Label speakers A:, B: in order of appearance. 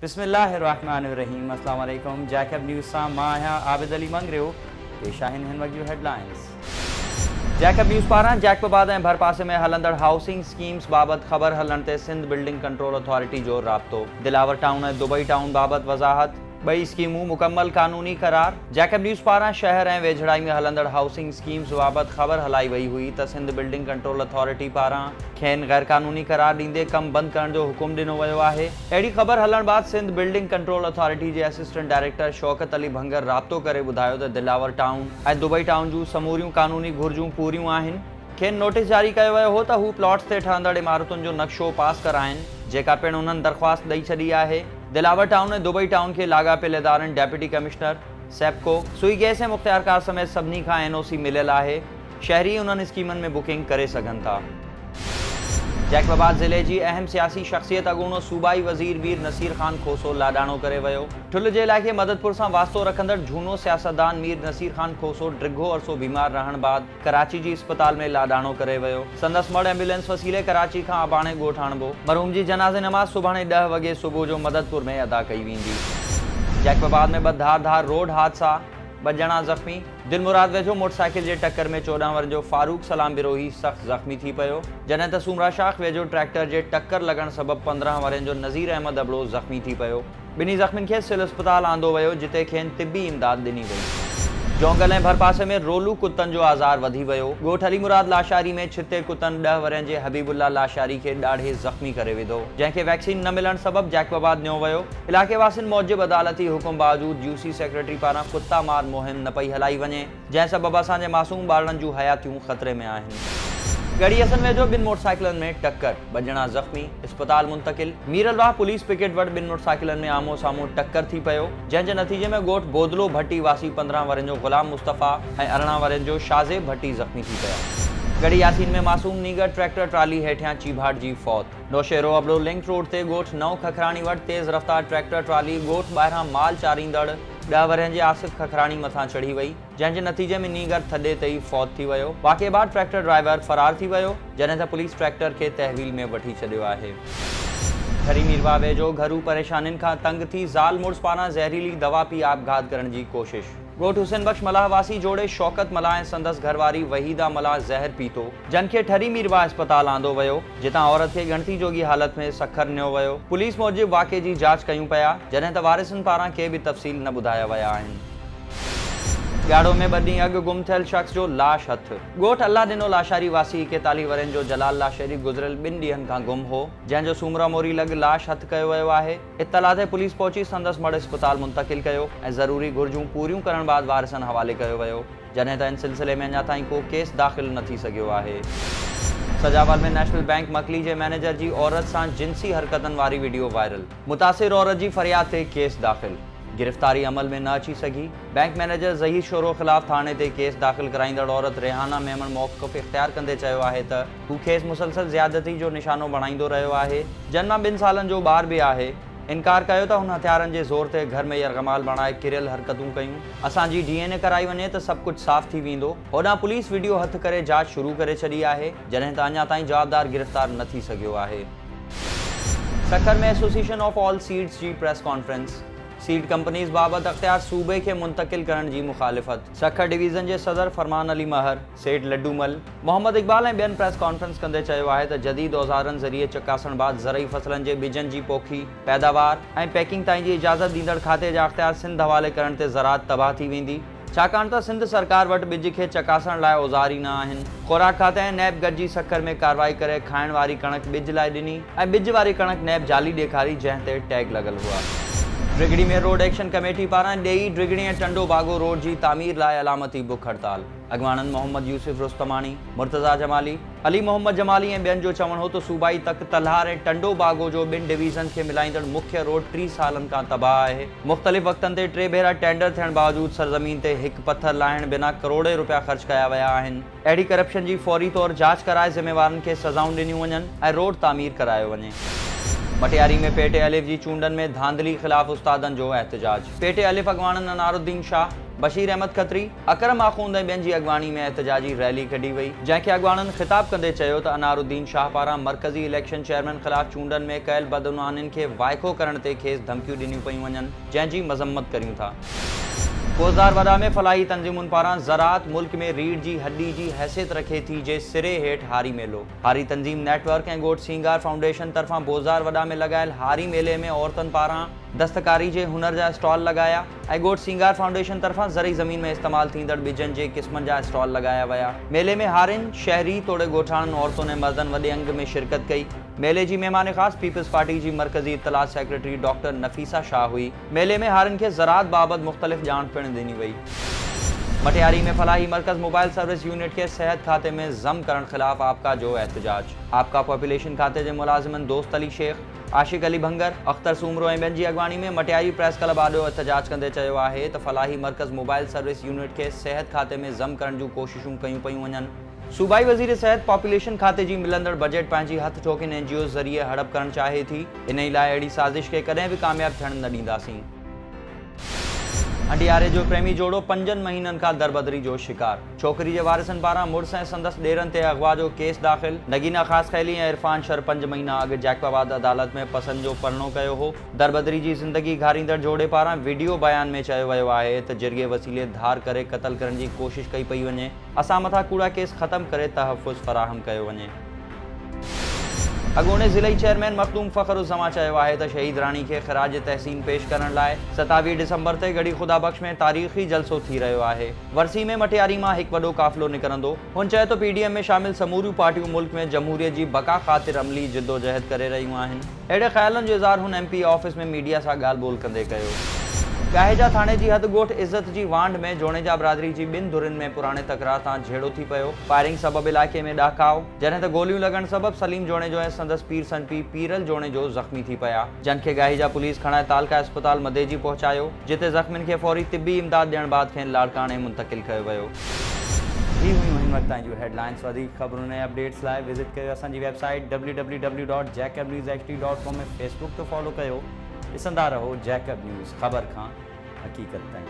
A: बिस्मिल्लाहिर्रहमानिर्रहीम। अस्सलाम वालेकुम। जैकब न्यूज़ सां मां आहियां आबिद अली मंगरियो। पेश आहिनि हिन वक़्त जूं हेडलाइंस। जैकब न्यूज़ पारां जैकबाबाद ऐं भरपासे में हलंदड़ हाउसिंग स्कीम्स बाबति ख़बर हलण ते सिंध बिल्डिंग कंट्रोल अथॉरिटी जो राब्तो। दिलावर टाउन ऐं दुबई टाउन बाबति वज़ाहत। ॿई स्कीमूं मुकम्मल कानूनी करार। जैकब न्यूज़ पारां शहर ऐं वेझड़ाई में हलंदड़ हाउसिंग स्कीम्स बाबति ख़बर हलाई वई हुई त सिंध बिल्डिंग कंट्रोल अथॉरिटी पारां खेनि गैर कानूनी करार ॾींदे कमु बंदि करण जो हुकुम ॾिनो वियो आहे। अहिड़ी ख़बर हलण बाद सिंध बिल्डिंग कंट्रोल अथॉरिटी जे असिस्टेंट डायरेक्टर शौकत अली भंगर राब्तो करे ॿुधायो त दिलावर टाउन ऐं दुबई टाउन जूं समूरियूं कानूनी घुर्जूं पूरियूं आहिनि। खेनि नोटिस जारी कयो वियो हो त हू प्लॉट्स ते ठहंदड़ इमारतुनि जो नक्शो पास कराइनि, जेका पिणु उन्हनि दरख़्वास्त ॾेई छॾी आहे। दिलावर टाउन ऐं दुबई टाउन खे लाॻापियल इदारनि डेप्यूटी कमिश्नर सेप्को सुई गैस ऐं मुख़्तियारकार समेत सभिनी खां NOC मिलियल आहे। शहरी उन्हनि स्कीमनि में बुकिंग करे सघनि था। जैकबाबाद ज़िले जी अहम सियासी शख़्सियत अॻूणो सूबाई वज़ीर मीर नसीर ख़ान खोसो लाॾाणो करे वियो। ठुल्ह जे इलाइक़े मददपुर सां वास्तो रखंदड़ झूनो सियासतदान मीर नसीर ख़ान खोसो डिघो अरसो बीमार रहण बाद कराची जी अस्पताल में लाॾाणो करे वियो। संदसि मड़ एम्बुलेंस वसीले कराची खां आबाणे ॻोठ आणिबो। मरहूम जी जनाज़े नमाज़ सुभाणे 10 वॻे सुबुह जो मददपुर में अदा कई वेंदी। जैकबाबाद में ॿ धार रोड हादसा, 2 ॼणा ज़ख़्मी। दिलमुराद वेझो मोटरसाइकिल जे टक्कर में 14 वर्ष जो फारूक सलाम बिरोही सख़्त ज़ख़्मी थी पियो, जॾहिं त सूमरा शाख वेझो ट्रैक्टर जे टक्कर लॻण सबबि 15 वर्षनि जो नज़ीर अहमद अबड़ो ज़ख़्मी थी पियो। ॿिन्ही ज़ख़्मियुनि खे सिविल अस्पताल आंदो वियो, जिते खेनि तिबी इमदाद ॾिनी वई। जोंगल ऐं भरपासे में रोलू कुतनि जो आज़ार वधी वियो। ॻोठ अली मुराद लाशारी में छिते कुतनि 10 वर्षनि जे हबीबुल्ला लाशारी खे ॾाढे ज़ख़्मी करे विधो, जंहिंखे वैक्सीन न मिलण सबबि जैकबाबाद न्यो वियो। इलाइक़े वासियुनि मूजिबि अदालती हुकुम बावजूद UC सेक्रेटरी पारां कुता मार मुहिम न पई हलाई वञे, जंहिं सबबि असांजे मासूम ॿारनि जूं हयातियूं ख़तरे में आहिनि। गढ़ी असन वेझो 2 मोटरसाइकिलनि में टक्कर, 2 ॼणा ज़ख़्मी, अस्पताल मुंतकिल। मीरलवाह पुलिस पिकेट वटि 2 मोटरसाइकिलनि में आमो साम्हूं टक्कर थी पियो, जंहिं जे नतीजे में ॻोठ बोदलो भट्टी वासी 15 वर्षनि जो ग़ुलाम मुस्तफ़ा ऐं 18 वर्षनि जो शाज़े भट्टी ज़ख़्मी थी पिया। गढ़ी यासीन में मासूम नीगर ट्रैक्टर ट्राली हेठियां चीभाट जी फौत। नौशेरो अबड़ो लिंक रोड ते ॻोठ नओं खखराणी वटि तेज़ रफ़्तार ट्रैक्टर ट्राली ॻोठ ॿाहिरां माल चारींदड़ 10 वर्षनि जे आसिफ़ खखराणी मथां चढ़ी वई, जंहिं जे नतीजे में नीगर थॾे ते ई फौत थी वियो। वाक़े बाद ट्रैक्टर ड्राइवर फ़रार थी वियो, जॾहिं त पुलिस ट्रैक्टर खे तहवील में वठी छॾियो आहे। खरी मीरवा वेझो घरू परेशानियुनि खां तंग थी ज़ाल मुड़ुस पारां ज़हरीली दवा पी आपघात करण जी कोशिश। ॻोठ हुसैन बख्श मलाह वासी जोड़े शौकत मलाह ऐं संदसि घरवारी वहीदा मलाह ज़हर पीतो, जन खे ठरी मीरवा अस्पताल आंदो वियो, जितां औरत खे गणती जोगी हालत में सखर न्यो वियो। पुलिस मूजिबि वाक़े जी जांच कयूं पिया, जॾहिं त वारिसनि पारां के बि तफ़सील न ॿुधाया विया आहिनि। ॻाढ़ो में 2 ॾींहं अॻु गुम थियल शख़्स जो लाश हथ। ॻोठ अल्लाह ॾिनो लाशारी वासी 41 वर्षनि जो जलाल लाशारी गुज़िरियल 2 ॾींहनि खां गुम हो, जंहिंजो सूमरा मोरी लॻ लाश हथ कयो वियो आहे। इत्तला ते पुलिस पहुची संदसि मड़ अस्पताल मुंतकिल कयो ऐं ज़रूरी घुर्जूं पूरियूं करण बाद वारिसनि हवाले कयो वियो, जॾहिं त इन सिलसिले में अञा ताईं को केस दाख़िल न थी सघियो आहे। सजावाल में नेशनल बैंक मकली जे मैनेजर जी औरत सां जिनसी हरकतनि वारी वीडियो वायरल। मुतासिर औरत जी फरियाद ते केस दाख़िल, गिरफ़्तारी अमल में न अची सघी। बैंक मैनेजर ज़हीर शोरो ख़िलाफ़ थाणे ते केस दाख़िल कराईंदड़ औरत रेहाना मेमन मौक़िफ़ इख़्तियार कंदे चयो आहे त हू खेसि मुसलसल ज़्यादती जो निशानो बणाईंदो रहियो आहे, जन मां 2 सालनि जो ॿार बि आहे। इनकार कयो त हुन हथियारनि जे ज़ोर ते घर में यरगमाल बणाए किरियल हरकतूं कयूं। असांजी DNA कराई वञे त सभु कुझु साफ़ थी वेंदो। होॾां पुलिस वीडियो हथ करे जांच शुरू करे छॾी आहे, जॾहिं त अञा ताईं जवाबदार गिरफ़्तार न थी सघियो आहे। सखर में एसोसिएशन ऑफ ऑल सीड्स जी प्रेस कॉन्फ्रेंस। सीड कंपनीज़ बाबति अख़्तियार सूबे खे मुंतकिल करण जी मुखालिफ़त। सखर डिवीज़न जे सदर फरमान अली महर, सेठ लड्डूमल, मोहम्मद इक़बाल ऐं ॿियनि प्रेस कॉन्फ्रेंस कंदे चयो आहे त जदीद औज़ारनि ज़रिए चकासण बाद ज़रई फ़सलनि जे ॿिजनि जी पोखी, पैदावार ऐं पैकिंग ताईं जी इजाज़त ॾींदड़ खाते जा अख़्तियार सिंध हवाले करण ते ज़राअत तबाह थी वेंदी, छाकाणि त सिंध सरकार वटि ॿिज खे चकासण लाइ औज़ार ई न आहिनि। ख़ुराक खाते ऐं नैब गॾिजी सखर में कार्रवाई करे खाइण वारी कणक ॿिज लाइ ॾिनी ऐं ॿिज वारी कणक नैब जाली ॾेखारी, जंहिं ते टैग लॻल हुआ। ड्रिगड़ी में रोड एक्शन कमेटी पारां ॾेई ड्रिगड़ी ऐं टंडो बागो रोड जी तामीर लाइ अलामती बुख हड़ताल। अॻवाननि मोहम्मद यूसुफ रुस्तमानी, मुर्तज़ा जमाली, अली मोहम्मद जमाली ऐं ॿियनि जो चवणु हो त सूबाई तक तलहार ऐं टंडो बागो जो 2 डिवीज़न खे मिलाईंदड़ मुख्य रोड 3 सालनि खां तबाह आहे। मुख़्तलिफ़ वक़्तनि ते 3 भेरा टेंडर थियण बावजूद सरज़मीन ते 1 पत्थर लाहिण बिना करोड़े रुपया ख़र्च कया विया आहिनि। अहिड़ी करप्शन जी फौरी तौर जांच कराए ज़िम्मेवारनि खे सज़ाऊं ॾिनियूं वञनि ऐं रोड तामीर करायो वञे। मटियारी में पेटे अलिफ जी चूंडन में धांधली खिलाफ उस्तादन जो एहतजाज। पेटे अलिफ अगवानन अनारुद्दीन शाह, बशीर अहमद खत्री, अकरम आखूंद ऐं ॿियनि जी अगवानी में एहतजाजी रैली कढी वई, जंहिंखे अगवाननि ख़िताब कंदे चयो त अनारुद्दीन शाह पारां मरकज़ी इलेक्शन चेयरमैन ख़िलाफ़ चूंडन में कयल बदउनवानियुनि खे वाइको करण ते खेसि धमकियूं ॾिनियूं पयूं वञनि, जंहिंजी मज़म्मत करियूं था। कोज़ार वडा में फलाही तंज़ीमुनि पारां ज़राअत मुल्क में रीढ़ जी हड्डी जी हैसियत रखे थी जे सिरे हेठि हारी मेलो। हारी तंज़ीम नेटवर्क ऐं ॻोठ सींगार फाउंडेशन तरफ़ां बोज़ार वडा में लॻायल हारी मेले में औरतुनि पारां दस्तकारी जे हुनर जा स्टॉल लगाया ऐं ॻोठ सींगार फाउंडेशन तरफ़ां ज़रई ज़मीन में इस्तेमाल थींदड़ ॿिजनि जे क़िस्मनि जा स्टॉल लगाया विया। मेले में हारिन शहरी तोड़े ॻोठाणनि औरतुनि ऐं मर्दनि वॾे अंग में शिरकत कई। मेले जी महिमान ख़ास पीपल्स पार्टी जी मरकज़ी इत्तलात सेक्रेटरी डॉक्टर नफ़ीसा शाह हुई। मेले में हारिन खे ज़राअत बाबति मुख़्तलिफ़ ॼाण पिणु ॾिनी वई। मटियारी में फलाही मरकज़ मोबाइल सर्विस यूनिट के सेहत खाते में ज़म करण ख़िलाफ़ आपका जो एहतजाज। आपका पॉपुलेशन खाते के मुलाजिमन दोस्त अली शेख, आशिक अली भंगर, अख्तर सूमरो ऐं ॿियनि जी अगवानी में मटियारी प्रेस क्लब आॾो एहतजाज कंदे चयो आहे त फलाही मरकज़ मोबाइल सर्विस यूनिट के सेहत खाते में ज़म करण जूं कोशिशूं कयूं पयूं वञनि। सूबाई वज़ीर सेहत पॉपुलेशन खाते जी मिलंदड़ बजट पंहिंजी हथ ठोकिन NGO ज़रिए हड़प करणु चाहे थी। इन ई लाइ अहिड़ी साज़िश खे कॾहिं बि कामयाब थियण न ॾींदासीं। अंडियारे जो प्रेमी जोड़ो 5 महीननि खां दरबदरी जो शिकार। छोकरी जे वारिसनि पारां मुड़ुस ऐं संदसि ॾेरनि ते अगवा जो केस दाख़िल। नगीना ख़ास ख़ैली ऐं इरफान शर 5 महीना अॻु जैकबाबाद अदालत में पसंदि जो परिणो कयो हो। दरबदरी जी ज़िंदगी घारींदड़ जोड़े पारां वीडियो बयान में चयो वियो आहे त जिरगे वसीले धार करे क़तल करण जी कोशिश कई पई वञे। असां मथां कूड़ा केस ख़त्म करे तहफ़ुज़ फराहम कयो वञे। अॻूणे ज़िले चेयरमैन मखदूम फ़खरुज़्ज़मा चयो आहे त शहीद राणी खे ख़िराज तहसीन पेश करण लाइ 27 डिसंबर ते गढ़ी ख़ुदा बख़्श में तारीख़ी जलसो थी रहियो आहे। वरसी में मटियारी मां हिकु वॾो काफ़िलो निकिरंदो। हुन चयो त PDM में शामिल समूरियूं पार्टियूं मुल्क में जमहूरियत जी बका ख़ातिर अमली जिद्दोजहद करे रहियूं आहिनि। अहिड़े ख़्यालनि जो इज़हार हुन MP ऑफिस में मीडिया सां ॻाल्हि ॿोल कंदे कयो। गाहेजा थाणे जी हद ॻोठ इज़त जी वांड में जोनेजा बिरादरी जी 2 धुरियुनि में पुराणे तकरार तां झेड़ो थी पियो। फायरिंग सबबि इलाइक़े में ॾाकाओ, जॾहिं त गोलियूं लॻण सबबि सलीम जोने जो ऐं संदसि पीर सनपी पीरल जोने जो ज़ख़्मी थी पिया, जन खे गाहेजा पुलिस खणाए तालका अस्पताल मदेजी पहुचायो, जिते ज़ख़्मियुनि खे फौरी तिबी इमदाद ॾियण बाद खेनि लाड़काणे मुंतक़िल कयो वियो। ही हुयूं हिन वक़्त ताईं जूं हेडलाइंस। वधीक ख़बरुनि ऐं अपडेट्स लाइ विज़िट कयो असांजी वेबसाइट www.jacobnewsHD.com में फेसबुक ते फॉलो कयो। ॾिसंदा रहो जैकब न्यूज़, ख़बर खां हक़ीक़त ताईं।